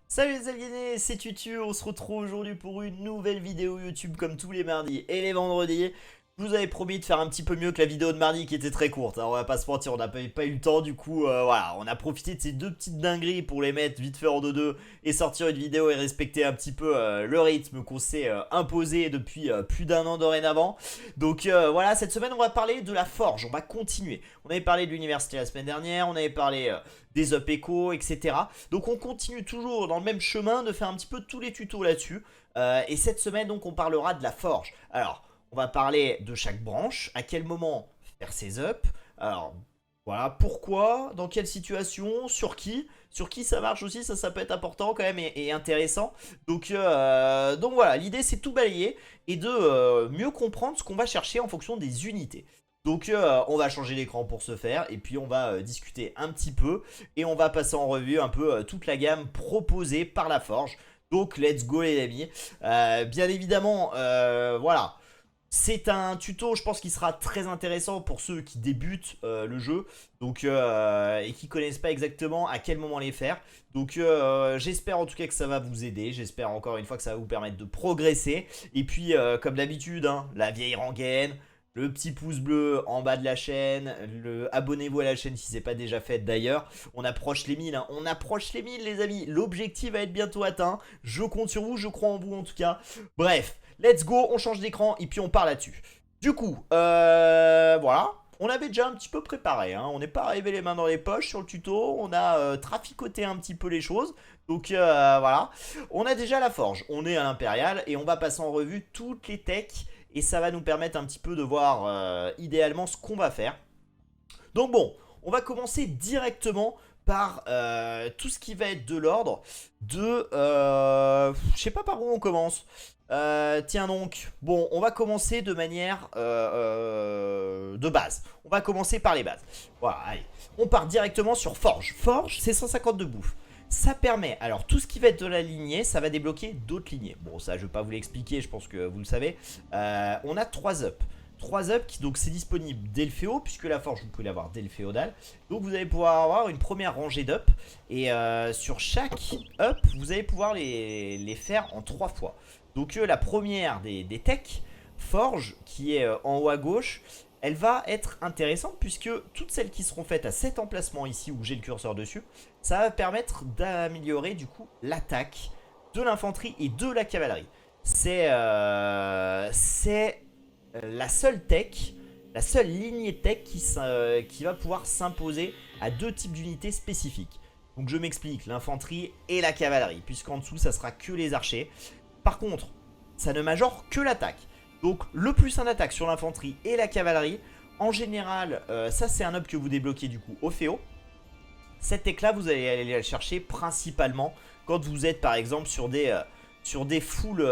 Salut les aliénés, c'est Tutu, on se retrouve aujourd'hui pour une nouvelle vidéo YouTube comme tous les mardis et les vendredis. Je vous avais promis de faire un petit peu mieux que la vidéo de mardi qui était très courte, hein, on va pas se mentir, on n'a pas eu le temps, du coup voilà, on a profité de ces deux petites dingueries pour les mettre vite fait en deux et sortir une vidéo et respecter un petit peu le rythme qu'on s'est imposé depuis plus d'un an dorénavant. Donc voilà, cette semaine on va parler de la forge, on va continuer. On avait parlé de l'université la semaine dernière, on avait parlé des up echo, etc. Donc on continue toujours dans le même chemin de faire un petit peu tous les tutos là-dessus. Et cette semaine donc on parlera de la forge. Alors on va parler de chaque branche, à quel moment faire ses ups. Alors voilà, pourquoi, dans quelle situation, sur qui ça marche aussi, ça peut être important quand même et intéressant. Donc voilà, l'idée c'est tout balayer et de mieux comprendre ce qu'on va chercher en fonction des unités. Donc on va changer l'écran pour ce faire et puis on va discuter un petit peu et on va passer en revue un peu toute la gamme proposée par la Forge. Donc let's go les amis. Bien évidemment, voilà. C'est un tuto, je pense, qui sera très intéressant pour ceux qui débutent le jeu et qui connaissent pas exactement à quel moment les faire. Donc j'espère en tout cas que ça va vous aider. J'espère encore une fois que ça va vous permettre de progresser. Et puis comme d'habitude, hein, la vieille rengaine, le petit pouce bleu en bas de la chaîne, abonnez-vous à la chaîne si c'est pas déjà fait d'ailleurs. On approche les 1000, hein. On approche les 1000 les amis. L'objectif va être bientôt atteint. Je compte sur vous, je crois en vous en tout cas. Bref, let's go, on change d'écran et puis on part là-dessus. Du coup, voilà. On avait déjà un petit peu préparé, hein. On n'est pas arrivé les mains dans les poches sur le tuto. On a traficoté un petit peu les choses. Donc voilà. On a déjà la forge. On est à l'impérial et on va passer en revue toutes les techs. Et ça va nous permettre un petit peu de voir idéalement ce qu'on va faire. Donc bon, on va commencer directement par tout ce qui va être de l'ordre de... je sais pas par où on commence. Tiens donc, bon, on va commencer de manière de base. On va commencer par les bases. Voilà, allez. On part directement sur Forge. Forge, c'est 150 de bouffe. Ça permet, alors tout ce qui va être de la lignée, ça va débloquer d'autres lignées. Bon, ça je vais pas vous l'expliquer, je pense que vous le savez. On a 3 up. 3 up, donc c'est disponible dès le féo, puisque la forge vous pouvez l'avoir dès le féodal. Donc vous allez pouvoir avoir une première rangée d'up. Et sur chaque up, vous allez pouvoir les faire en 3 fois. Donc la première des techs, forge, qui est en haut à gauche, elle va être intéressante puisque toutes celles qui seront faites à cet emplacement ici où j'ai le curseur dessus, ça va permettre d'améliorer du coup l'attaque de l'infanterie et de la cavalerie. C'est la seule tech, la seule lignée tech qui va pouvoir s'imposer à deux types d'unités spécifiques. Donc je m'explique, l'infanterie et la cavalerie, puisqu'en dessous ça sera que les archers. Par contre, ça ne majore que l'attaque. Donc le plus 1 d'attaque sur l'infanterie et la cavalerie. En général, ça c'est un up que vous débloquez du coup au féo. Cette tech là, vous allez aller la chercher principalement quand vous êtes par exemple sur des full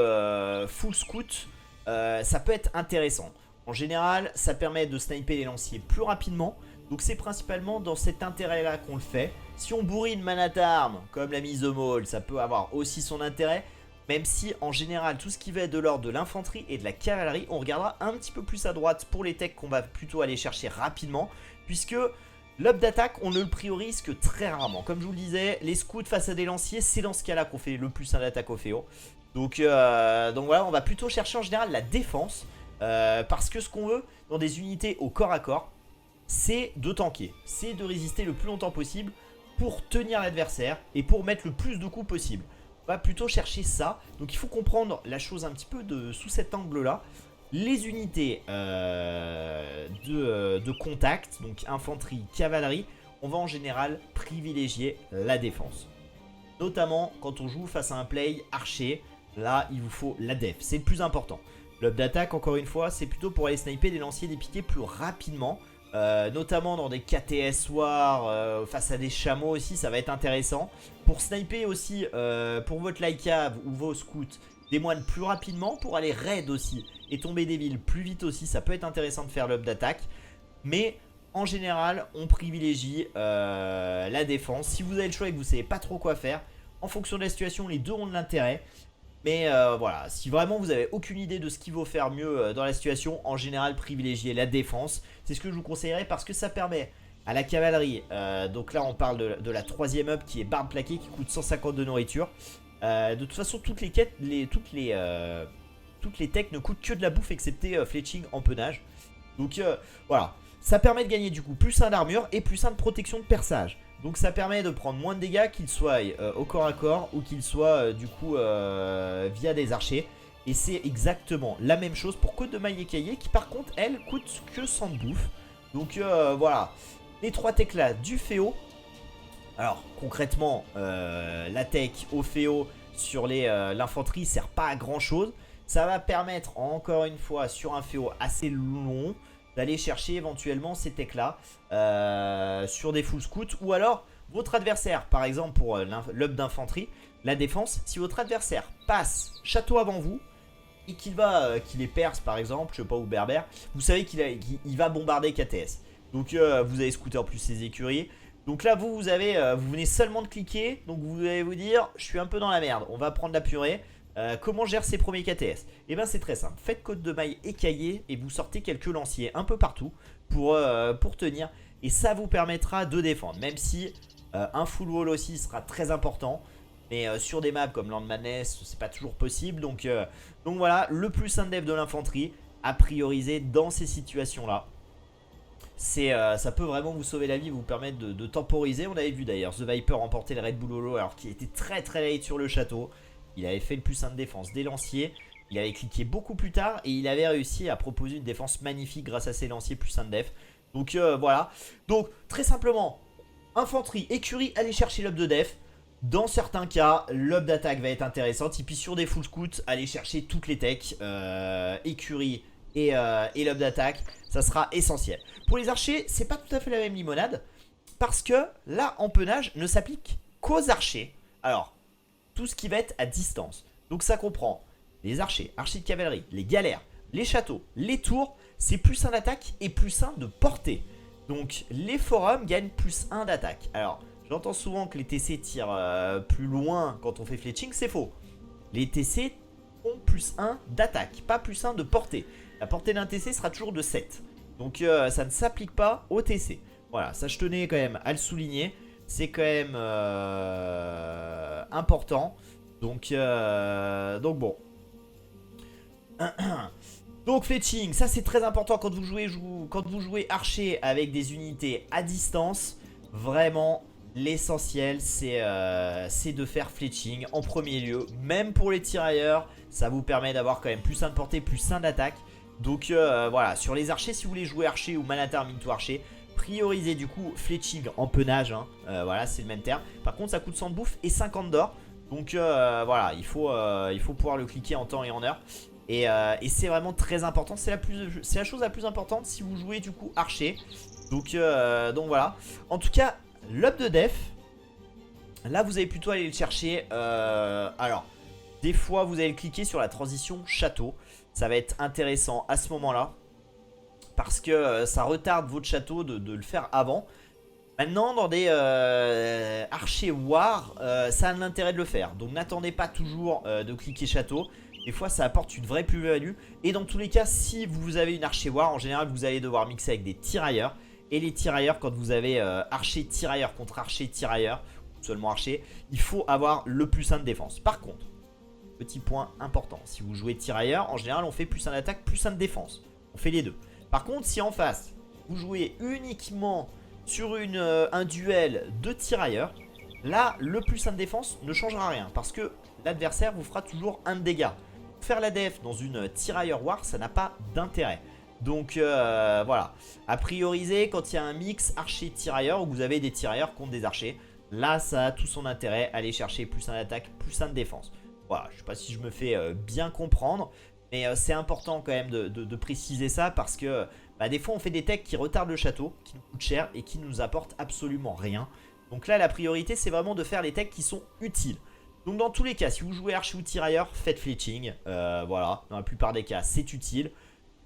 scouts. Ça peut être intéressant. En général, ça permet de sniper les lanciers plus rapidement. Donc c'est principalement dans cet intérêt là qu'on le fait. Si on bourrine mana d'armes comme la mise au maul, ça peut avoir aussi son intérêt. Même si en général tout ce qui va être de l'ordre de l'infanterie et de la cavalerie, on regardera un petit peu plus à droite pour les techs qu'on va plutôt aller chercher rapidement. Puisque l'up d'attaque, on ne le priorise que très rarement. Comme je vous le disais, les scouts face à des lanciers, c'est dans ce cas là qu'on fait le plus 1 d'attaque au féo. Donc voilà, on va plutôt chercher en général la défense. Parce que ce qu'on veut dans des unités au corps à corps, c'est de tanker. C'est de résister le plus longtemps possible pour tenir l'adversaire et pour mettre le plus de coups possible. On va plutôt chercher ça. Donc il faut comprendre la chose un petit peu sous cet angle-là. Les unités de contact, donc infanterie, cavalerie, on va en général privilégier la défense. Notamment quand on joue face à un play archer, là il vous faut la def, c'est le plus important. L'up d'attaque, encore une fois, c'est plutôt pour aller sniper des lanciers des piquets plus rapidement. Notamment dans des KTS War, face à des chameaux aussi, ça va être intéressant. Pour sniper aussi, pour votre Lycav ou vos scouts, des moines plus rapidement. Pour aller raid aussi et tomber des villes plus vite aussi, ça peut être intéressant de faire l'up d'attaque. Mais en général, on privilégie la défense. Si vous avez le choix et que vous ne savez pas trop quoi faire, en fonction de la situation, les deux ont de l'intérêt. Mais voilà, si vraiment vous avez aucune idée de ce qu'il vaut faire mieux dans la situation, en général privilégiez la défense. C'est ce que je vous conseillerais parce que ça permet À la cavalerie, donc là on parle de la troisième up qui est barbe plaquée qui coûte 150 de nourriture. De toute façon toutes les quêtes, toutes les techs ne coûtent que de la bouffe excepté fletching, empennage. Donc voilà, ça permet de gagner du coup plus 1 d'armure et plus 1 de protection de perçage. Donc ça permet de prendre moins de dégâts qu'ils soient au corps à corps ou qu'ils soient du coup via des archers. Et c'est exactement la même chose pour Côte de Maille écaillée qui par contre elle coûte que 100 de bouffe. Donc voilà, les 3 techs là du Féo. Alors concrètement la tech au Féo sur l'infanterie sert pas à grand chose. Ça va permettre encore une fois sur un Féo assez long d'aller chercher éventuellement ces techs là sur des full scouts. Ou alors votre adversaire, par exemple pour l'up d'infanterie, la défense, si votre adversaire passe château avant vous et qu'il les perce par exemple, je sais pas, ou berbère, vous savez qu'il va bombarder KTS. Donc vous avez scooter plus ses écuries. Donc là vous venez seulement de cliquer, donc vous allez vous dire je suis un peu dans la merde, on va prendre la purée. Comment gère ses premiers KTS? Et bien c'est très simple, faites Côte de Maille écaillée et vous sortez quelques lanciers un peu partout pour tenir. Et ça vous permettra de défendre, même si un full wall aussi sera très important. Mais sur des maps comme Land Madness, c'est pas toujours possible. Donc voilà, le plus 1 def de l'infanterie à prioriser dans ces situations là. Ça peut vraiment vous sauver la vie, vous permettre de temporiser. On avait vu d'ailleurs The Viper remporter le Red Bull Holo alors qu'il était très late sur le château. Il avait fait le plus 1 de défense des lanciers. Il avait cliqué beaucoup plus tard et il avait réussi à proposer une défense magnifique grâce à ses lanciers plus 1 de def. Donc voilà. Donc très simplement, infanterie, écurie, allez chercher l'up de def. Dans certains cas, l'up d'attaque va être intéressante. Et puis sur des full scouts, allez chercher toutes les techs, écurie et l'up d'attaque. Ça sera essentiel. Pour les archers, c'est pas tout à fait la même limonade. Parce que là, empennage ne s'applique qu'aux archers. Alors, tout ce qui va être à distance. Donc ça comprend les archers, archers de cavalerie, les galères, les châteaux, les tours. C'est plus 1 d'attaque et plus 1 de portée. Donc les forums gagnent plus 1 d'attaque. Alors j'entends souvent que les TC tirent plus loin quand on fait fletching. C'est faux. Les TC ont plus 1 d'attaque, pas plus 1 de portée. La portée d'un TC sera toujours de 7. Donc ça ne s'applique pas au TC. Voilà, ça je tenais quand même à le souligner. C'est quand même important. Donc bon. Donc fletching, ça c'est très important quand vous jouez archer avec des unités à distance. Vraiment, l'essentiel c'est de faire fletching en premier lieu. Même pour les tirailleurs, ça vous permet d'avoir quand même plus 1 de portée, plus 1 d'attaque. Donc voilà, sur les archers, si vous voulez jouer archer ou Manatar Minto archer, priorisez du coup fletching empennage, hein. Voilà, c'est le même terme. Par contre ça coûte 100 de bouffe et 50 d'or. Donc voilà, il faut pouvoir le cliquer en temps et en heure. Et c'est vraiment très important. C'est la chose la plus importante si vous jouez du coup archer. Donc voilà. En tout cas, l'up de def, là vous allez plutôt aller le chercher. Alors, des fois vous allez le cliquer sur la transition château. Ça va être intéressant à ce moment-là. Parce que ça retarde votre château de le faire avant. Maintenant, dans des archers war, ça a l'intérêt de le faire. Donc n'attendez pas toujours de cliquer château. Des fois, ça apporte une vraie plus-value. Et dans tous les cas, si vous avez une archer war, en général, vous allez devoir mixer avec des tirailleurs. Et les tirailleurs, quand vous avez archer tirailleur contre archer tirailleur, ou seulement archer, il faut avoir le plus 1 de défense. Par contre, petit point important, si vous jouez tirailleur, en général, on fait plus 1 d'attaque, plus 1 de défense. On fait les deux. Par contre, si en face, vous jouez uniquement sur un duel de tirailleurs, là, le plus 1 de défense ne changera rien. Parce que l'adversaire vous fera toujours 1 de dégâts. Faire la def dans une tirailleur war, ça n'a pas d'intérêt. Donc voilà, à prioriser quand il y a un mix archer-tirailleur où vous avez des tirailleurs contre des archers. Là, ça a tout son intérêt, aller chercher plus 1 d'attaque, plus 1 de défense. Voilà, je ne sais pas si je me fais bien comprendre. Mais c'est important quand même de préciser ça parce que des fois on fait des techs qui retardent le château, qui nous coûtent cher et qui ne nous apportent absolument rien. Donc là la priorité c'est vraiment de faire les techs qui sont utiles. Donc dans tous les cas, si vous jouez archer ou tirailleur, faites fletching. Voilà, dans la plupart des cas c'est utile.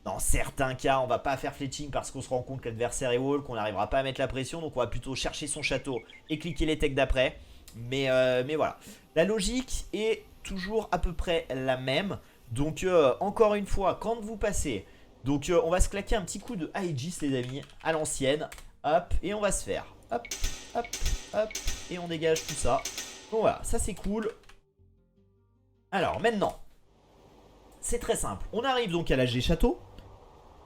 Dans certains cas on va pas faire fletching parce qu'on se rend compte que l'adversaire est wall, qu'on n'arrivera pas à mettre la pression. Donc on va plutôt chercher son château et cliquer les techs d'après. Mais voilà, la logique est toujours à peu près la même. Donc encore une fois, quand vous passez, donc on va se claquer un petit coup de Aegis les amis, à l'ancienne. hop, et on va se faire, hop, hop, hop, et on dégage tout ça. Donc voilà, ça c'est cool. Alors maintenant, c'est très simple. On arrive donc à l'AG Château.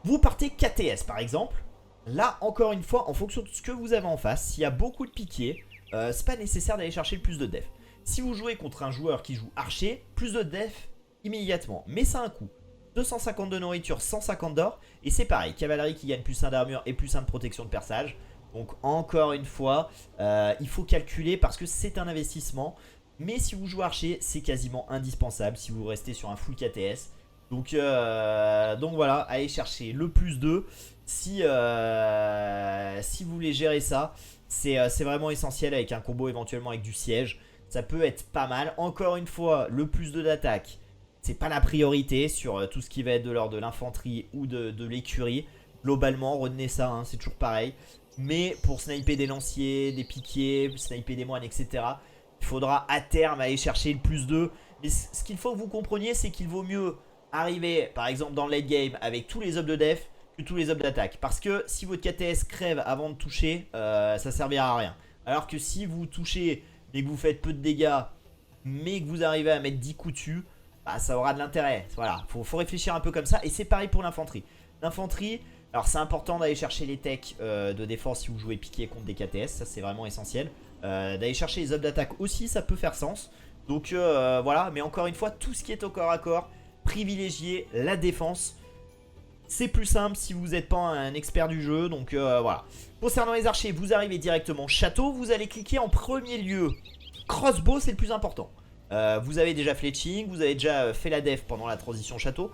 Vous partez KTS par exemple. Là, encore une fois, en fonction de ce que vous avez en face, s'il y a beaucoup de piquiers, c'est pas nécessaire d'aller chercher le plus de def. Si vous jouez contre un joueur qui joue archer, plus de def immédiatement. Mais ça a un coût. 250 de nourriture, 150 d'or. Et c'est pareil, cavalerie qui gagne plus 1 d'armure et plus 1 de protection de perçage. Donc encore une fois, il faut calculer parce que c'est un investissement. Mais si vous jouez archer, c'est quasiment indispensable si vous restez sur un full KTS. Donc voilà, allez chercher le plus 2 si vous voulez gérer ça. C'est vraiment essentiel avec un combo éventuellement avec du siège. Ça peut être pas mal. Encore une fois, le plus 2 d'attaque, c'est pas la priorité sur tout ce qui va être de l'ordre de l'infanterie ou de l'écurie. Globalement, retenez ça, hein, c'est toujours pareil. Mais pour sniper des lanciers, des piquiers, sniper des moines, etc., il faudra à terme aller chercher le plus 2. Mais ce qu'il faut que vous compreniez, c'est qu'il vaut mieux arriver, par exemple, dans le late game avec tous les obs de def que tous les obs d'attaque. Parce que si votre KTS crève avant de toucher, ça servira à rien. Alors que si vous touchez, mais que vous faites peu de dégâts, mais que vous arrivez à mettre 10 coups dessus, bah, ça aura de l'intérêt. Voilà, faut réfléchir un peu comme ça. Et c'est pareil pour l'infanterie. L'infanterie, alors c'est important d'aller chercher les techs de défense si vous jouez piqué contre des KTS. Ça c'est vraiment essentiel. D'aller chercher les obs d'attaque aussi, ça peut faire sens. Donc voilà, mais encore une fois, tout ce qui est au corps à corps, privilégier la défense. C'est plus simple si vous n'êtes pas un expert du jeu. Donc voilà. Concernant les archers, vous arrivez directement château. Vous allez cliquer en premier lieu crossbow, c'est le plus important. Vous avez déjà fletching, vous avez déjà fait la def pendant la transition château.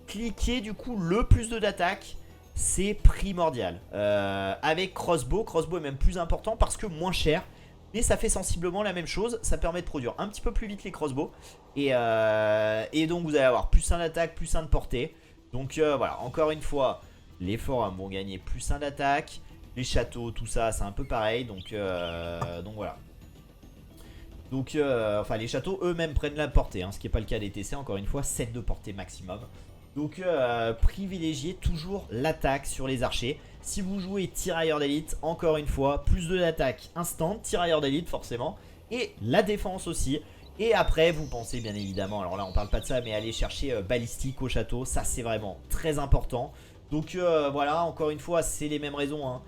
Cliquez du coup le plus 2 d'attaque. C'est primordial. Avec crossbow est même plus important parce que moins cher. Mais ça fait sensiblement la même chose. Ça permet de produire un petit peu plus vite les crossbows. Et donc vous allez avoir plus 1 d'attaque, plus 1 de portée. Donc voilà, encore une fois, les forums vont gagner plus 1 d'attaque. Les châteaux, tout ça, c'est un peu pareil. Donc voilà. Donc enfin les châteaux eux-mêmes prennent la portée, hein, ce qui n'est pas le cas des TC, encore une fois, 7 de portée maximum. Donc privilégiez toujours l'attaque sur les archers. Si vous jouez tirailleur d'élite, encore une fois, plus de l'attaque instant, tirailleur d'élite forcément, et la défense aussi. Et après vous pensez bien évidemment, alors là on parle pas de ça, mais aller chercher balistique au château, ça c'est vraiment très important. Donc voilà, encore une fois c'est les mêmes raisons, hein.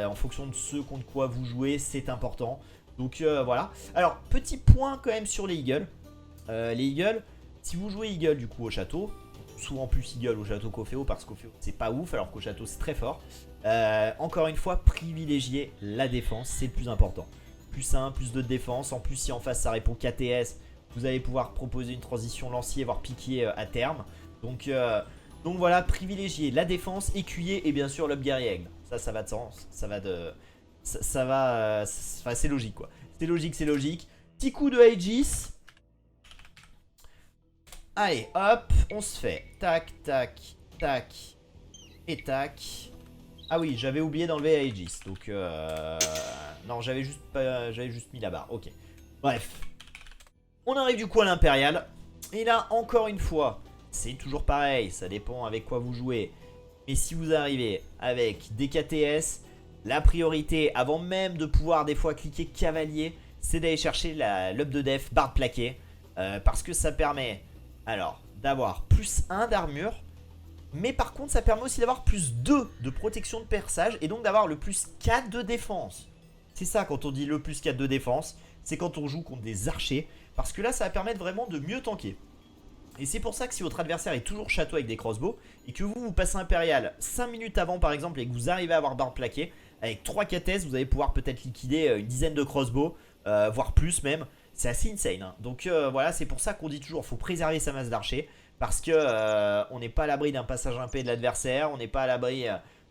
En fonction de ce contre quoi vous jouez, c'est important. Donc voilà. Alors petit point quand même sur les eagles. Les eagles, si vous jouez eagle du coup au château, souvent plus eagle au château qu'au féo, parce qu'au féo c'est pas ouf alors qu'au château c'est très fort. Encore une fois, privilégiez la défense, c'est le plus important. Plus 1, plus 2 de défense. En plus si en face ça répond KTS, vous allez pouvoir proposer une transition lancier voire piquier à terme. Donc voilà, privilégiez la défense, écuyer et bien sûr l'up guerrier aigle. Ça va de sens, ça va de... Ça va... Enfin c'est logique quoi. C'est logique, c'est logique. Petit coup de Aegis. Allez, hop, on se fait tac, tac, tac et tac. Ah oui, j'avais oublié d'enlever Aegis. Donc, non, j'avais juste mis la barre. Ok. Bref. On arrive du coup à l'impérial. Et là, encore une fois, c'est toujours pareil. Ça dépend avec quoi vous jouez. Mais si vous arrivez avec des KTS, la priorité, avant même de pouvoir des fois cliquer cavalier, c'est d'aller chercher l'up de def barre plaquée. Parce que ça permet... Alors, d'avoir plus 1 d'armure. Mais par contre, ça permet aussi d'avoir plus 2 de protection de perçage. Et donc d'avoir le plus 4 de défense. C'est ça quand on dit le plus 4 de défense. C'est quand on joue contre des archers. Parce que là, ça va permettre vraiment de mieux tanker. Et c'est pour ça que si votre adversaire est toujours château avec des crossbows. Et que vous passez impérial 5 minutes avant par exemple. Et que vous arrivez à avoir barre plaquée. Avec 3 KTS, vous allez pouvoir peut-être liquider une dizaine de crossbows. Voire plus même. C'est assez insane, hein. Donc voilà, c'est pour ça qu'on dit toujours faut préserver sa masse d'archers. Parce que on n'est pas à l'abri d'un passage impé de l'adversaire. On n'est pas à l'abri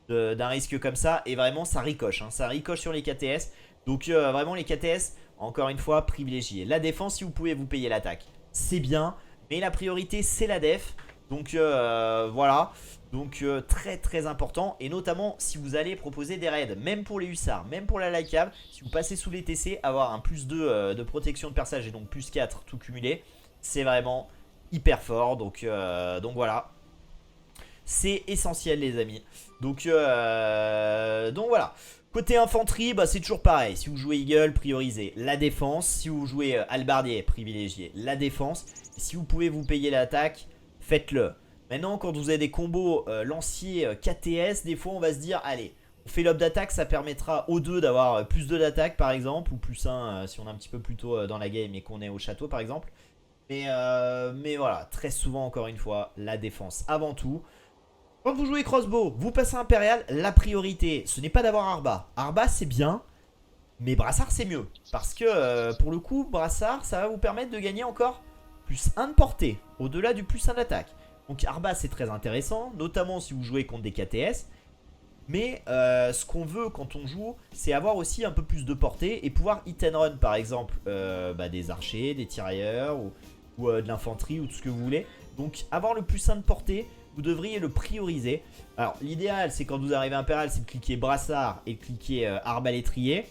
d'un risque comme ça. Et vraiment ça ricoche, hein. Ça ricoche sur les KTS. Donc vraiment les KTS, encore une fois, privilégiez la défense. Si vous pouvez vous payer l'attaque, c'est bien. Mais la priorité c'est la def. Donc voilà. Donc très très important. Et notamment si vous allez proposer des raids, même pour les hussards, même pour la light cab, si vous passez sous les TC, avoir un plus 2 de protection de perçage et donc plus 4 tout cumulé, c'est vraiment hyper fort. Donc voilà. c'est essentiel les amis. Donc voilà. Côté infanterie, bah, c'est toujours pareil. Si vous jouez Eagle, priorisez la défense. Si vous jouez Halbardier, privilégiez la défense. Et si vous pouvez vous payer l'attaque, faites-le. Maintenant, quand vous avez des combos lanciers KTS, des fois on va se dire, allez, on fait l'op d'attaque, ça permettra aux deux d'avoir plus 2 d'attaque par exemple, ou plus 1 si on est un petit peu plus tôt dans la game et qu'on est au château par exemple. Mais voilà, très souvent encore une fois, la défense avant tout. Quand vous jouez crossbow, vous passez impérial, la priorité, ce n'est pas d'avoir Arba. Arba c'est bien, mais Brassard c'est mieux. Parce que pour le coup, Brassard, ça va vous permettre de gagner encore plus 1 de portée, au-delà du plus 1 d'attaque. Donc Arba c'est très intéressant, notamment si vous jouez contre des KTS. Mais ce qu'on veut quand on joue, c'est avoir aussi un peu plus de portée et pouvoir hit and run par exemple des archers, des tirailleurs ou de l'infanterie ou tout ce que vous voulez. Donc avoir le plus 1 de portée, vous devriez le prioriser. Alors l'idéal c'est quand vous arrivez à Impérial, c'est de cliquer Brassard et de cliquer Arbalétrier.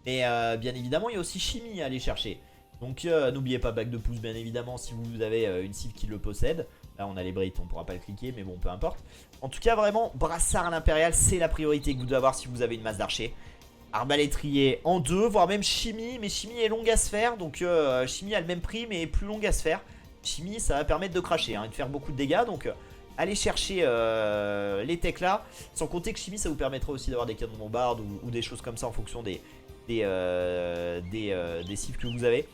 Mais bien évidemment il y a aussi Chimie à aller chercher. Donc n'oubliez pas bague de pouce bien évidemment si vous avez une cible qui le possède. Là on a les Brits, on pourra pas le cliquer mais bon peu importe. En tout cas vraiment Brassard à l'Impérial c'est la priorité que vous devez avoir si vous avez une masse d'archers. Arbalétrier en 2, voire même Chimie, mais Chimie est longue à se faire. Donc Chimie a le même prix mais est plus longue à se faire. Chimie ça va permettre de cracher et de faire beaucoup de dégâts. Donc allez chercher les techs là. Sans compter que Chimie ça vous permettra aussi d'avoir des canons de bombarde ou des choses comme ça en fonction des cibles que vous avez.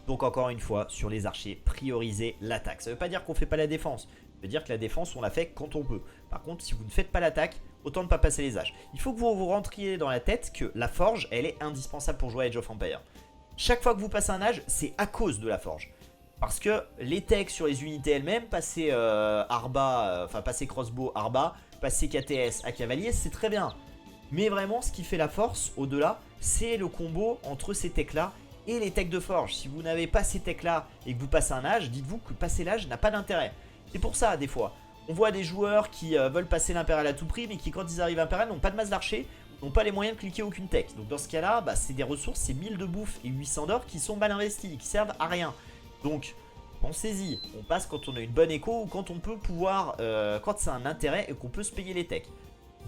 Donc encore une fois, sur les archers, priorisez l'attaque. Ça ne veut pas dire qu'on ne fait pas la défense. Ça veut dire que la défense, on la fait quand on peut. Par contre, si vous ne faites pas l'attaque, autant ne pas passer les âges. Il faut que vous vous rentriez dans la tête que la forge, elle est indispensable pour jouer à Age of Empires. Chaque fois que vous passez un âge, c'est à cause de la forge. Parce que les techs sur les unités elles-mêmes, passer Arba, passer crossbow Arba, passer KTS à cavalier, c'est très bien. Mais vraiment, ce qui fait la force, au-delà, c'est le combo entre ces techs-là et les techs de forge. Si vous n'avez pas ces techs là et que vous passez un âge, dites-vous que passer l'âge n'a pas d'intérêt. C'est pour ça des fois, on voit des joueurs qui veulent passer l'impérial à tout prix, mais qui quand ils arrivent à impérial n'ont pas de masse d'archer, n'ont pas les moyens de cliquer aucune tech. Donc dans ce cas là, c'est des ressources, c'est 1000 de bouffe et 800 d'or qui sont mal investis, qui servent à rien. Donc pensez-y, on passe quand on a une bonne écho ou quand on peut pouvoir, quand c'est un intérêt et qu'on peut se payer les techs.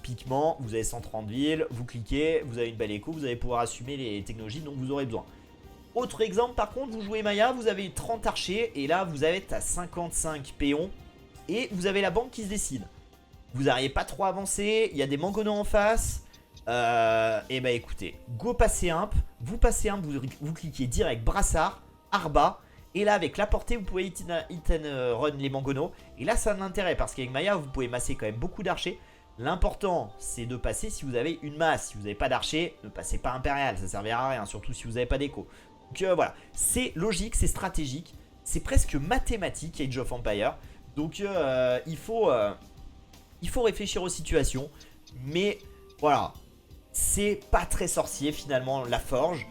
Typiquement, vous avez 130 villes, vous cliquez, vous avez une belle écho, vous allez pouvoir assumer les technologies dont vous aurez besoin. Autre exemple, par contre, vous jouez Maya, vous avez 30 archers et là vous êtes à 55 péons et vous avez la banque qui se décide. Vous n'arrivez pas trop avancé, il y a des mangonos en face. Et bah écoutez, go passer imp, vous passez imp, vous cliquez direct Brassard, Arba. Et là avec la portée vous pouvez hit and run les mangonos. Et là ça a un intérêt parce qu'avec Maya vous pouvez masser quand même beaucoup d'archers. L'important c'est de passer si vous avez une masse. Si vous n'avez pas d'archers, ne passez pas impérial, ça ne servira à rien, surtout si vous n'avez pas d'écho. Donc voilà, c'est logique, c'est stratégique, c'est presque mathématique Age of Empires. Donc il faut réfléchir aux situations. Mais voilà, c'est pas très sorcier finalement la forge.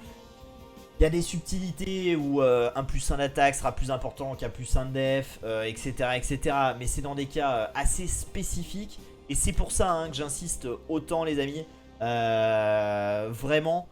Il y a des subtilités où un plus 1 d'attaque sera plus important qu'un plus 1 de def, etc., etc. Mais c'est dans des cas assez spécifiques. Et c'est pour ça que j'insiste autant les amis. Vraiment,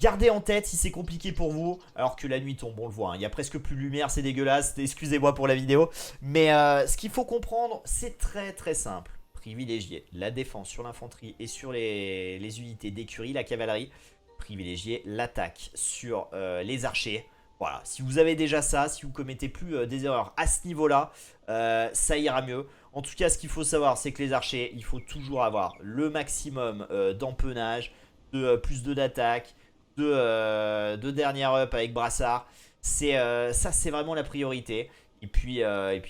gardez en tête si c'est compliqué pour vous. Alors que la nuit tombe, on le voit. Il n'y a presque plus de lumière, c'est dégueulasse. Excusez-moi pour la vidéo. Mais ce qu'il faut comprendre, c'est très très simple. Privilégiez la défense sur l'infanterie et sur les unités d'écurie, la cavalerie. Privilégiez l'attaque sur les archers. Voilà, si vous avez déjà ça, si vous commettez plus des erreurs à ce niveau-là, ça ira mieux. En tout cas, ce qu'il faut savoir, c'est que les archers, il faut toujours avoir le maximum d'empennage, de plus 2 d'attaque, de dernière up avec Brassard. Ça, c'est vraiment la priorité. Et puis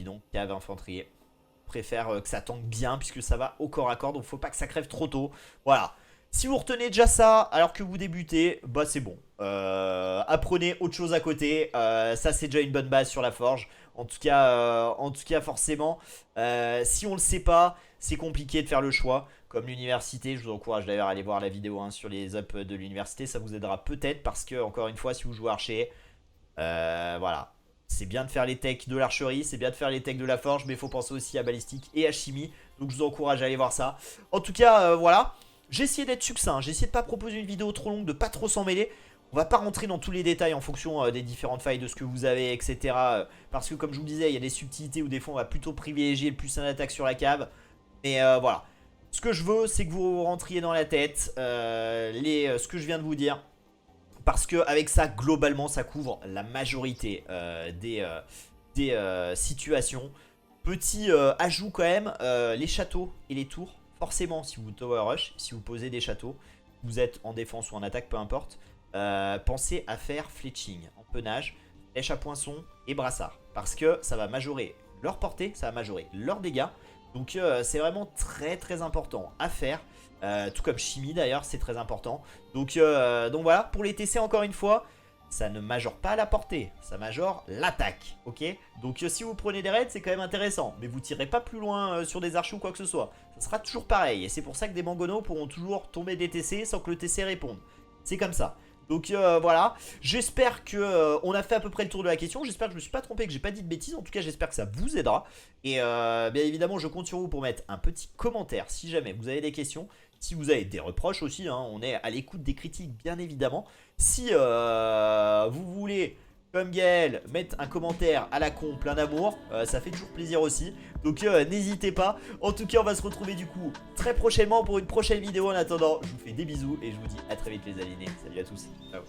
donc, cave infanterie. Préfère que ça tanque bien puisque ça va au corps à corps. Donc, faut pas que ça crève trop tôt. Voilà. Si vous retenez déjà ça alors que vous débutez, bah c'est bon. Apprenez autre chose à côté. Ça c'est déjà une bonne base sur la forge. En tout cas forcément, si on le sait pas, c'est compliqué de faire le choix. Comme l'université, je vous encourage d'ailleurs à aller voir la vidéo sur les ups de l'université. Ça vous aidera peut-être parce que, encore une fois, si vous jouez archer, voilà. C'est bien de faire les techs de l'archerie, c'est bien de faire les techs de la forge, mais il faut penser aussi à balistique et à chimie. Donc je vous encourage à aller voir ça. En tout cas, voilà. J'ai essayé d'être succinct, j'ai essayé de pas proposer une vidéo trop longue, de pas trop s'en mêler. On va pas rentrer dans tous les détails en fonction des différentes failles de ce que vous avez, etc. Parce que comme je vous disais, il y a des subtilités où des fois on va plutôt privilégier le plus un attaque sur la cave. Mais voilà. Ce que je veux, c'est que vous rentriez dans la tête ce que je viens de vous dire. Parce que avec ça, globalement, ça couvre la majorité des situations. Petit ajout quand même, les châteaux et les tours. Forcément, si vous tower rush, si vous posez des châteaux, vous êtes en défense ou en attaque, peu importe. Pensez à faire fletching, empennage, flèche à poinçon et brassard. Parce que ça va majorer leur portée, ça va majorer leurs dégâts. Donc c'est vraiment très très important à faire. Tout comme chimie d'ailleurs, c'est très important. Donc voilà, pour les TC encore une fois, ça ne majore pas la portée, ça majore l'attaque, ok. Donc si vous prenez des raids, c'est quand même intéressant. Mais vous tirez pas plus loin sur des archers ou quoi que ce soit. Ça sera toujours pareil. Et c'est pour ça que des mangonos pourront toujours tomber des TC sans que le TC réponde. C'est comme ça. Donc voilà, j'espère que on a fait à peu près le tour de la question. J'espère que je me suis pas trompé, que j'ai pas dit de bêtises. En tout cas, j'espère que ça vous aidera. Et bien évidemment, je compte sur vous pour mettre un petit commentaire si jamais vous avez des questions. Si vous avez des reproches aussi, hein, on est à l'écoute des critiques bien évidemment. Si vous voulez, comme Gaël, mettre un commentaire à la con plein d'amour, ça fait toujours plaisir aussi. Donc n'hésitez pas. En tout cas, on va se retrouver du coup très prochainement pour une prochaine vidéo. En attendant, je vous fais des bisous et je vous dis à très vite les alignés. Salut à tous. Ciao.